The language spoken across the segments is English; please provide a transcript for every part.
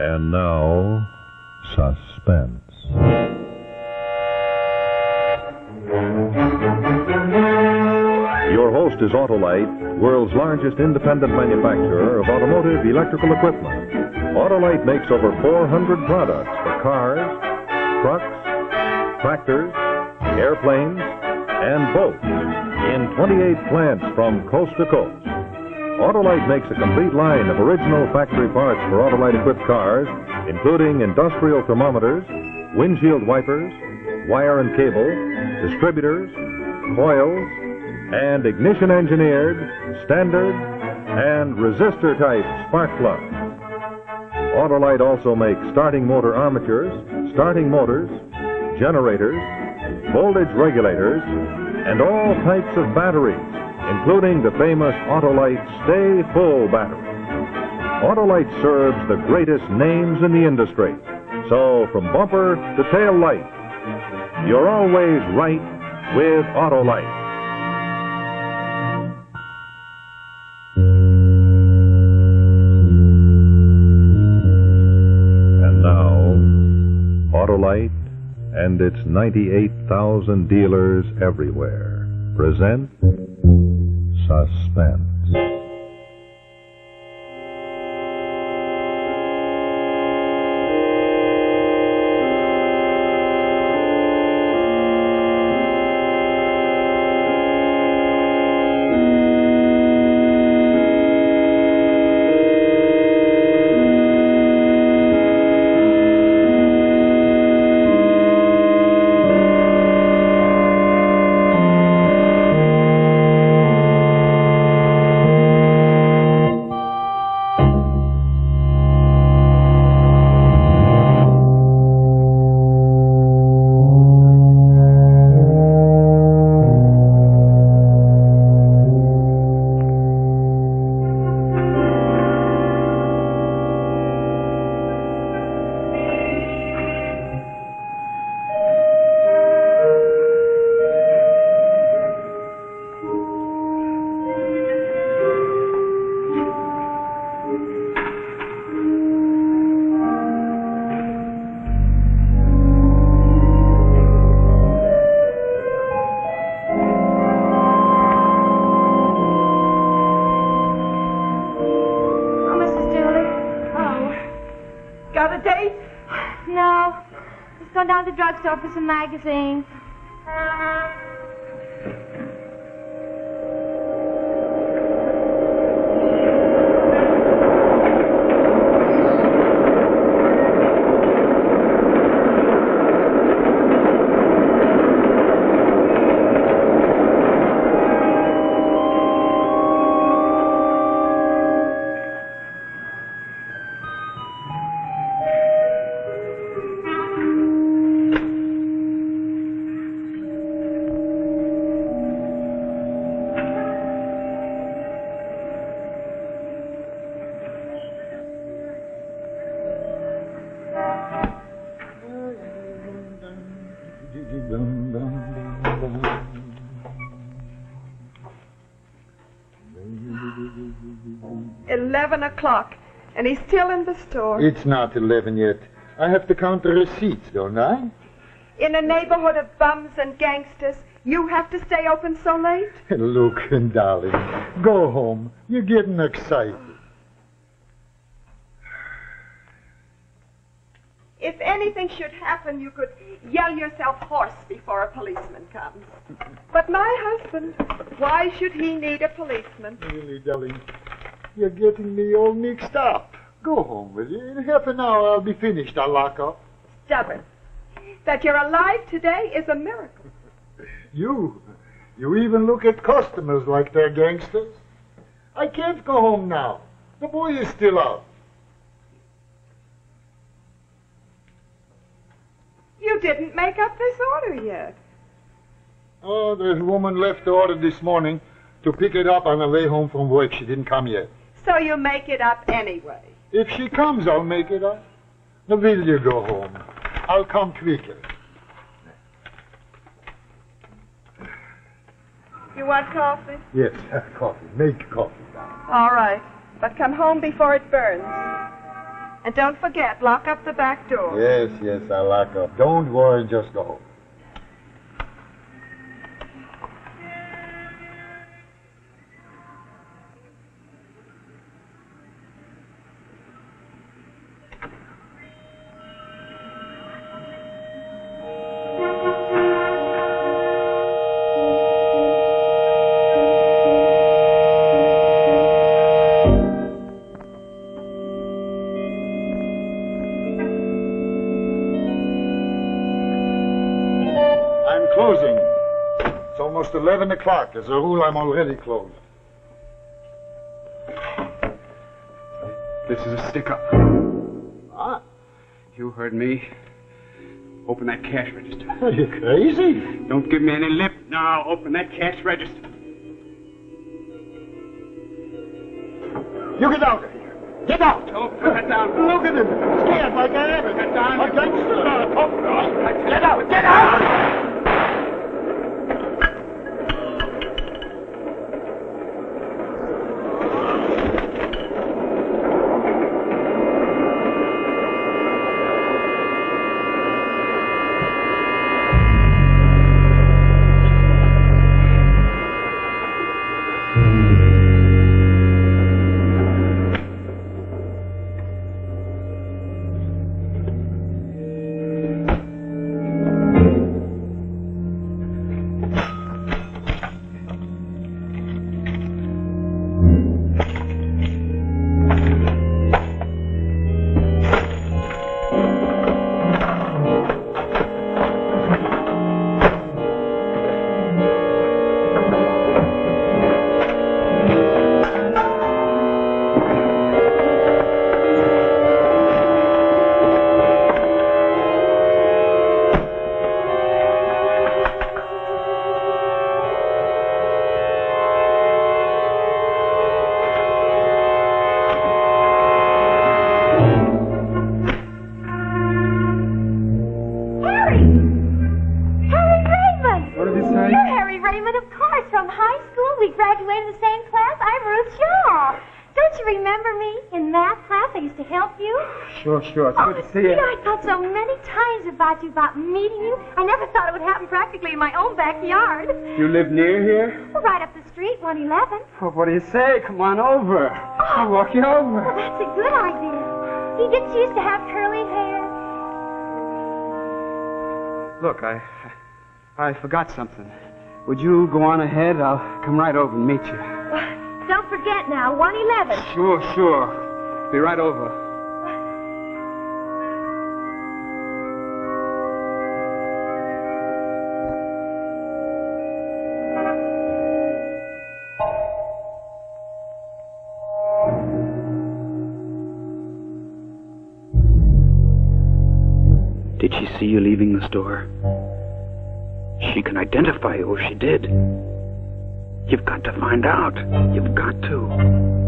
And now, Suspense. Your host is Autolite, world's largest independent manufacturer of automotive electrical equipment. Autolite makes over 400 products for cars, trucks, tractors, airplanes, and boats in 28 plants from coast to coast. Autolite makes a complete line of original factory parts for Autolite-equipped cars, including industrial thermometers, windshield wipers, wire and cable, distributors, coils, and ignition-engineered, standard, and resistor-type spark plugs. Autolite also makes starting motor armatures, starting motors, generators, voltage regulators, and all types of batteries, including the famous Autolite Stay Full battery. Autolite serves the greatest names in the industry. So from bumper to tail light, you're always right with Autolite. And now, Autolite and its 98,000 dealers everywhere present Suspense. Down to the drugstore for some magazines. $11, and he's still in the store. It's not 11 yet. I have to count the receipts, don't I? In a neighborhood of bums and gangsters, you have to stay open so late? Look, darling, go home. You're getting excited. If anything should happen, you could yell yourself hoarse before a policeman comes. But my husband, why should he need a policeman? Really, darling, you're getting me all mixed up. Go home, will you? In half an hour, I'll be finished. I'll lock up. Stubborn. That you're alive today is a miracle. You even look at customers like they're gangsters. I can't go home now. The boy is still out. You didn't make up this order yet. Oh, there's a woman left the order this morning to pick it up on the way home from work. She didn't come yet. So you make it up anyway. If she comes, I'll make it up. Now, will you go home? I'll come quicker. You want coffee? Yes, coffee. Make coffee. All right. But come home before it burns. And don't forget, lock up the back door. Yes, yes, I'll lock up. Don't worry, just go. Closing. It's almost 11 o'clock. As a rule, I'm already closed. This is a stick-up. Ah, You heard me. Open that cash register. are you crazy? Don't give me any lip. Now, open that cash register. You get out of here. Get out. Don't put that down. Look at him. Scared like I am. Get down. A gangster. Get out. Get out. Sure. It's good to see you. I thought so many times about you, about meeting you. I never thought it would happen practically in my own backyard. You live near here? Well, right up the street, 111. Oh, what do you say? Come on over. I'll walk you over. Well, that's a good idea. He gets used to have curly hair. Look, I forgot something. Would you go on ahead? I'll come right over and meet you. Well, don't forget now, 111. Sure. Be right over. Did she see you leaving the store? She can identify you if she did. You've got to find out. You've got to.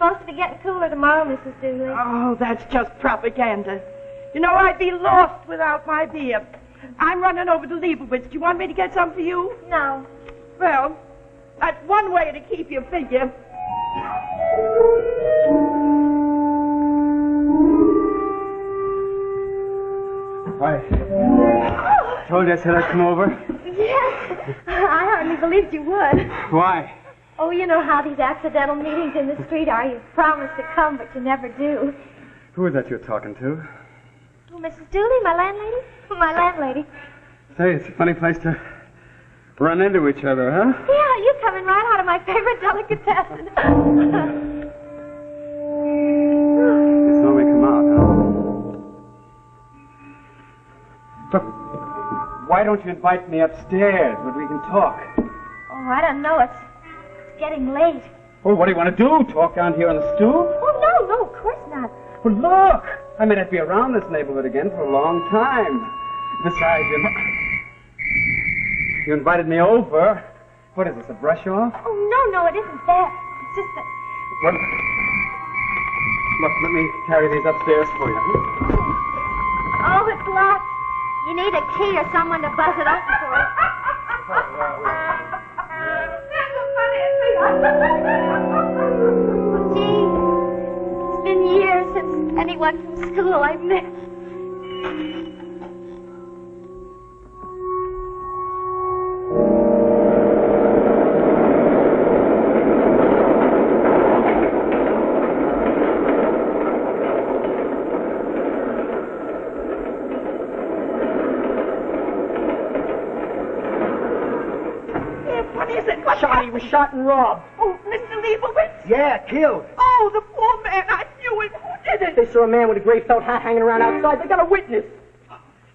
supposed to be getting cooler tomorrow, Mrs. Dooley. Oh, that's just propaganda. You know, I'd be lost without my beer. I'm running over to Leibowitz. Do you want me to get some for you? No. Well, that's one way to keep your figure. I told you I said I'd come over. Yes. I hardly believed you would. Why? Oh, you know how these accidental meetings in the street are. You promise to come, but you never do. Who is that you're talking to? Oh, Mrs. Dooley, my landlady? My landlady. Say, it's a funny place to run into each other, huh? Yeah, you coming right out of my favorite delicatessen. You saw me come out, huh? Look, why don't you invite me upstairs where we can talk? Oh, I don't know. It's getting late. Oh, what do you want to do? Talk down here on the stoop? Oh, no, of course not. Well, look! I may not be around this neighborhood again for a long time. Besides, you invited me over. What is this, a brush off? Oh, no, it isn't that. It's just that... Well, look, let me carry these upstairs for you. Oh, it's locked. You need a key or someone to buzz it open for you. Gee, it's been years since anyone from school I've met. He was shot and robbed. Oh, Mr. Leibowitz? Yeah, killed. Oh, the poor man. I knew it. Who did it? They saw a man with a gray felt hat hanging around outside. They got a witness.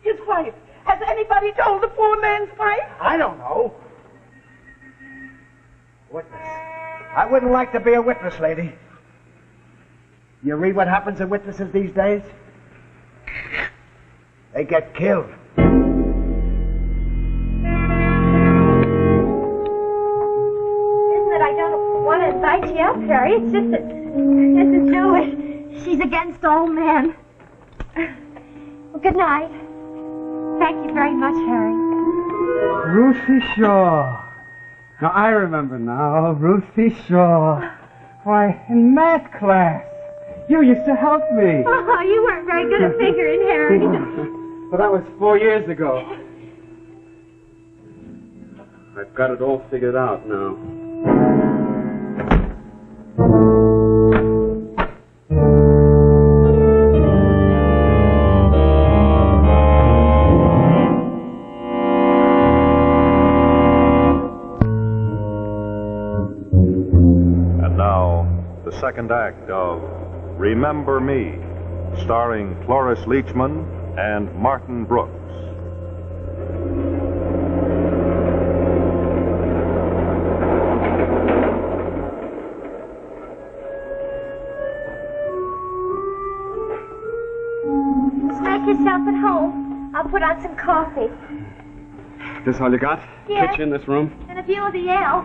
His wife. Has anybody told the poor man's wife? I don't know. Witness. I wouldn't like to be a witness, lady. You read what happens to witnesses these days? They get killed. I don't want to invite you up, Harry. It's just that Mrs. Dooley, she's against all men. Well, good night. Thank you very much, Harry. Ruthie Shaw. Now, I remember now, Ruthie Shaw. Why, in math class, you used to help me. Oh, you weren't very good at figuring, Harry. Well, that was 4 years ago. I've got it all figured out now. And now, the second act of Remember Me, starring Cloris Leachman and Martin Brooks. Yourself at home. I'll put on some coffee. This all you got? Yes. Kitchen, this room? And a view of the Yale.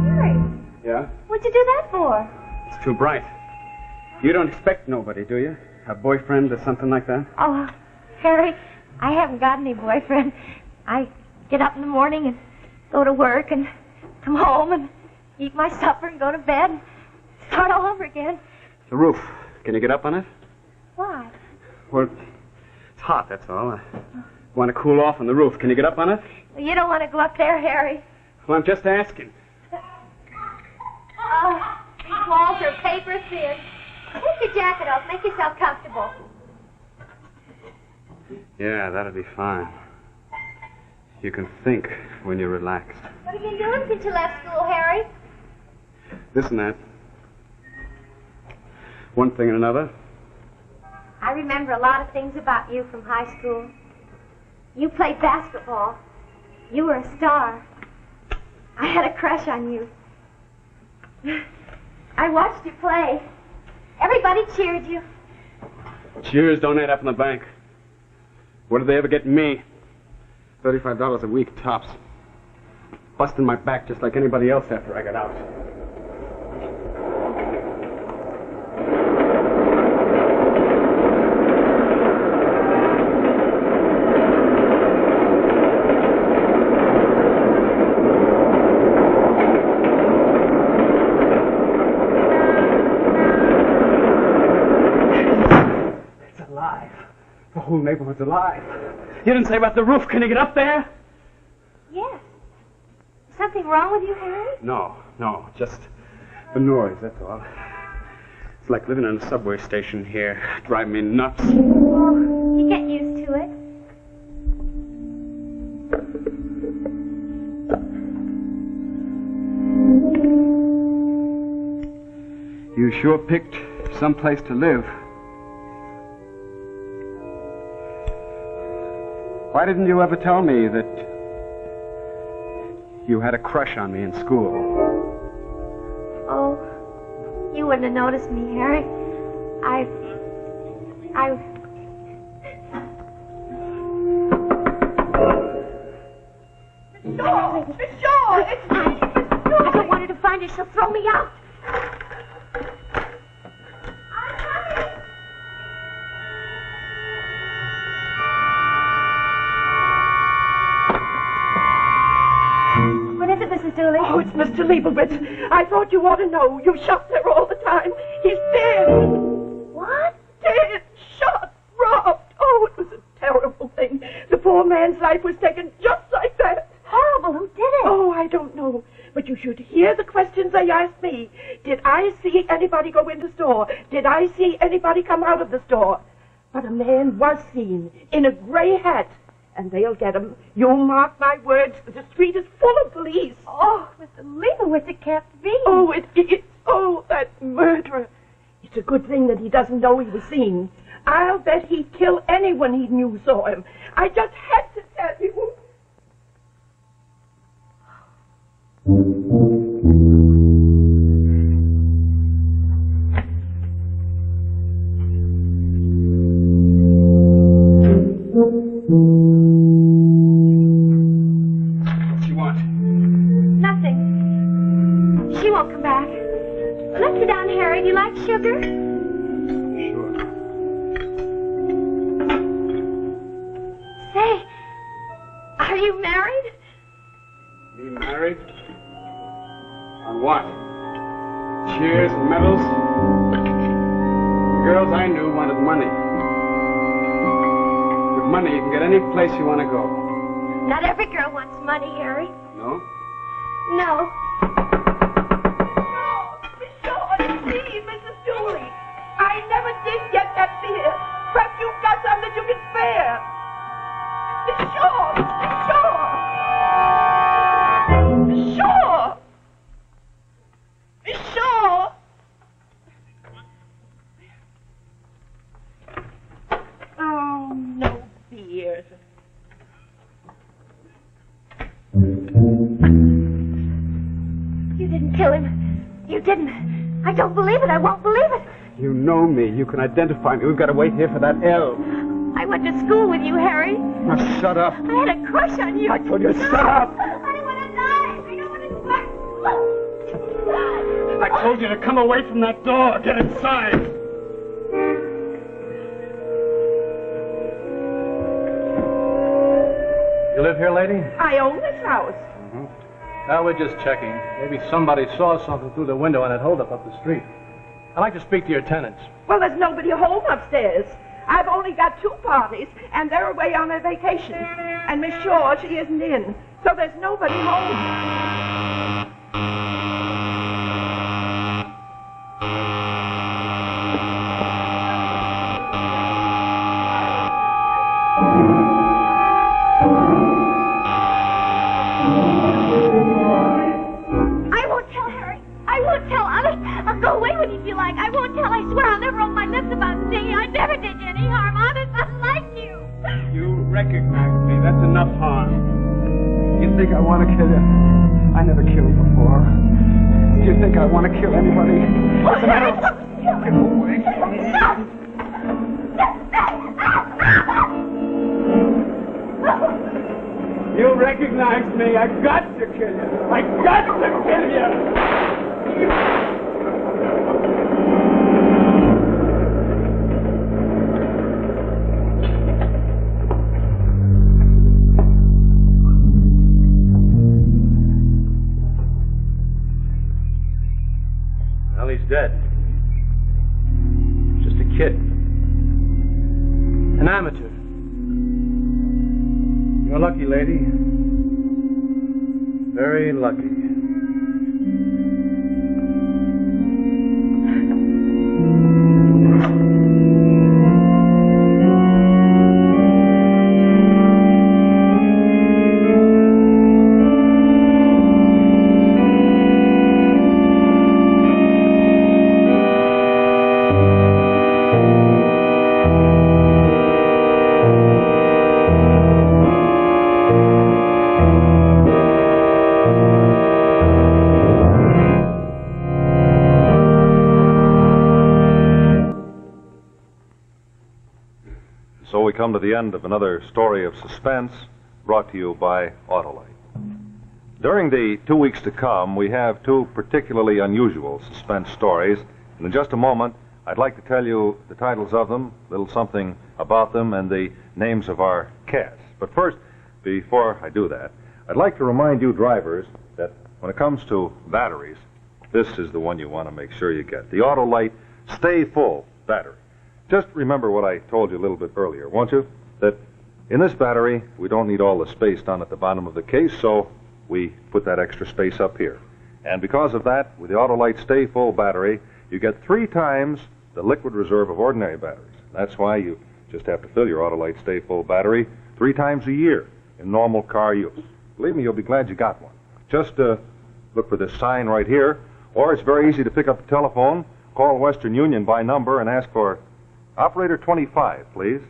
Harry. Yeah? What'd you do that for? It's too bright. You don't expect nobody, do you? A boyfriend or something like that? Oh, Harry, I haven't got any boyfriend. I get up in the morning and go to work and come home and eat my supper and go to bed and start all over again. The roof. Can you get up on it? Why? Well, it's hot, that's all. I want to cool off on the roof. Can you get up on it? Well, you don't want to go up there, Harry. Well, I'm just asking. Oh, these walls are paper thin. Take your jacket off. Make yourself comfortable. Yeah, that'll be fine. You can think when you're relaxed. What have you been doing since you left school, Harry? This and that. One thing and another. I remember a lot of things about you from high school. You played basketball. You were a star. I had a crush on you. I watched you play. Everybody cheered you. Cheers don't add up in the bank. What did they ever get me? $35 a week, tops. Busting my back just like anybody else after I got out. The whole neighborhood's alive. You didn't say about the roof. Can you get up there? Yes. Something wrong with you, Harry? No, just the noise, that's all. It's like living in a subway station here. Driving me nuts. Oh, you get used to it. You sure picked some place to live. Why didn't you ever tell me that you had a crush on me in school? Oh, you wouldn't have noticed me, Harry. Miss Shaw! It's me! I don't want her to find her. She'll throw me out. Oh, it's Mr. Leibowitz. I thought you ought to know. You shot there all the time. He's dead. What? Dead, shot, robbed. Oh, it was a terrible thing. The poor man's life was taken just like that. Horrible. Who did it? Oh, I don't know. But you should hear the questions they asked me. Did I see anybody go in the store? Did I see anybody come out of the store? But a man was seen in a gray hat. And they'll get him. You mark my words. The street is full of police. Oh, Mr. Leibowitz, it can't be. Oh, oh, that murderer. It's a good thing that he doesn't know he was seen. I'll bet he'd kill anyone he knew saw him. I just had to tell you. Sugar? Sure. Say, are you married? Me married? On what? Cheers and medals? The girls I knew wanted money. With money, you can get any place you want to go. Not every girl wants money, Harry. No? No. I never did get that beer. Perhaps you've got some that you can spare. Miss Shaw! Oh, no beer. You didn't kill him. You didn't. I don't believe it. I won't believe it. You know me. You can identify me. We've got to wait here for that L. I went to school with you, Harry. Now, shut up. I had a crush on you. I told you to shut up. I don't want to die. I don't want to die. I told you to come away from that door. Get inside. You live here, lady? I own this house. Now, we're just checking. Maybe somebody saw something through the window and it hold up the street. I'd like to speak to your tenants. Well, there's nobody home upstairs. I've only got 2 parties, and they're away on their vacation. And Miss Shaw, she isn't in. So there's nobody home. I'll go away when you feel like. I won't tell. I swear I'll never open my lips about singing. I never did you any harm. Honest, I like you. You recognize me. That's enough harm. You think I want to kill you? I never killed before. Do you think I want to kill anybody? What's the matter? Get away. me. I got to kill you. I got to kill you. Well, he's dead. Just a kid. An amateur. You're lucky, lady. Very lucky. So we come to the end of another story of suspense brought to you by Autolite. During the 2 weeks to come, we have two particularly unusual suspense stories. And in just a moment, I'd like to tell you the titles of them, a little something about them, and the names of our cast. But first, before I do that, I'd like to remind you drivers that when it comes to batteries, this is the one you want to make sure you get. The Autolite Stay Full battery. Just remember what I told you a little bit earlier, won't you? That in this battery, we don't need all the space down at the bottom of the case, so we put that extra space up here. And because of that, with the Autolite Stay Full battery, you get 3 times the liquid reserve of ordinary batteries. That's why you just have to fill your Autolite Stay Full battery 3 times a year in normal car use. Believe me, you'll be glad you got one. Just look for this sign right here, or it's very easy to pick up the telephone, call Western Union by number, and ask for Operator 25, please.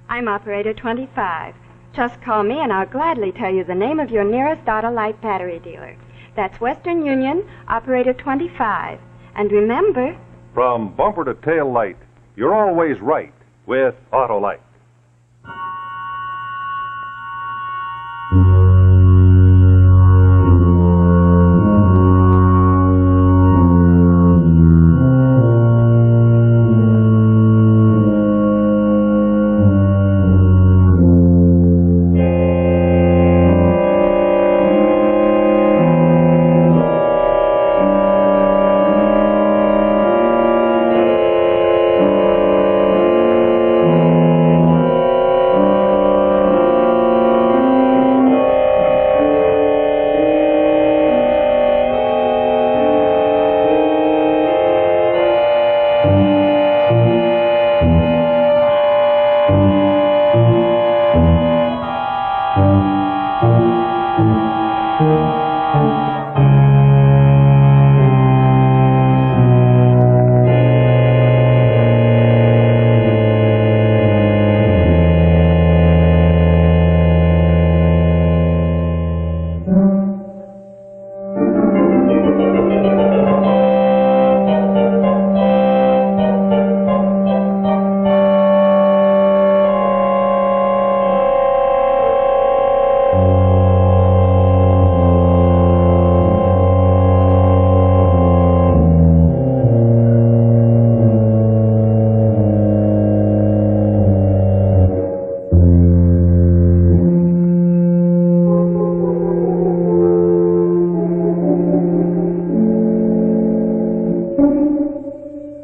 I'm Operator 25. Just call me and I'll gladly tell you the name of your nearest Autolite battery dealer. That's Western Union, Operator 25. And remember... From bumper to tail light, you're always right with Autolite.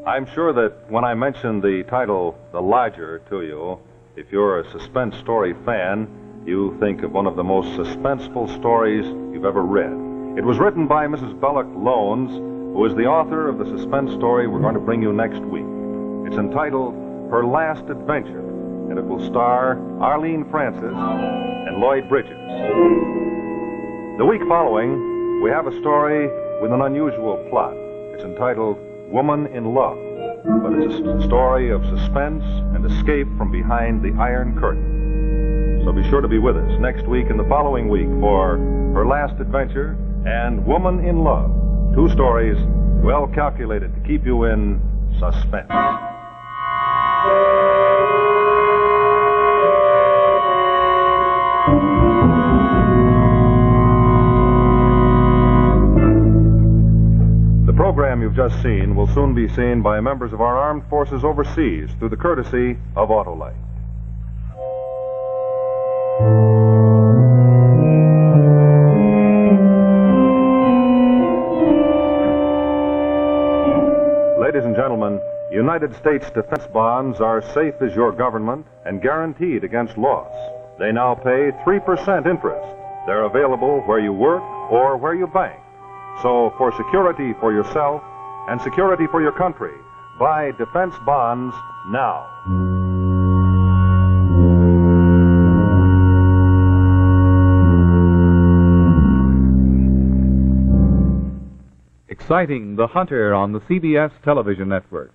I'm sure that when I mentioned the title, The Lodger, to you, if you're a suspense story fan, you think of one of the most suspenseful stories you've ever read. It was written by Mrs. Belloc Loans, who is the author of the suspense story we're going to bring you next week. It's entitled Her Last Adventure, and it will star Arlene Francis and Lloyd Bridges. The week following, we have a story with an unusual plot. It's entitled Woman in Love, but it's a story of suspense and escape from behind the Iron Curtain. So be sure to be with us next week and the following week for Her Last Adventure and Woman in Love, two stories well calculated to keep you in suspense. you've just seen will soon be seen by members of our armed forces overseas through the courtesy of Autolite. Ladies and gentlemen, United States defense bonds are safe as your government and guaranteed against loss. They now pay 3% interest. They're available where you work or where you bank. So for security for yourself and security for your country, buy defense bonds now. Exciting The Hunter on the CBS television network.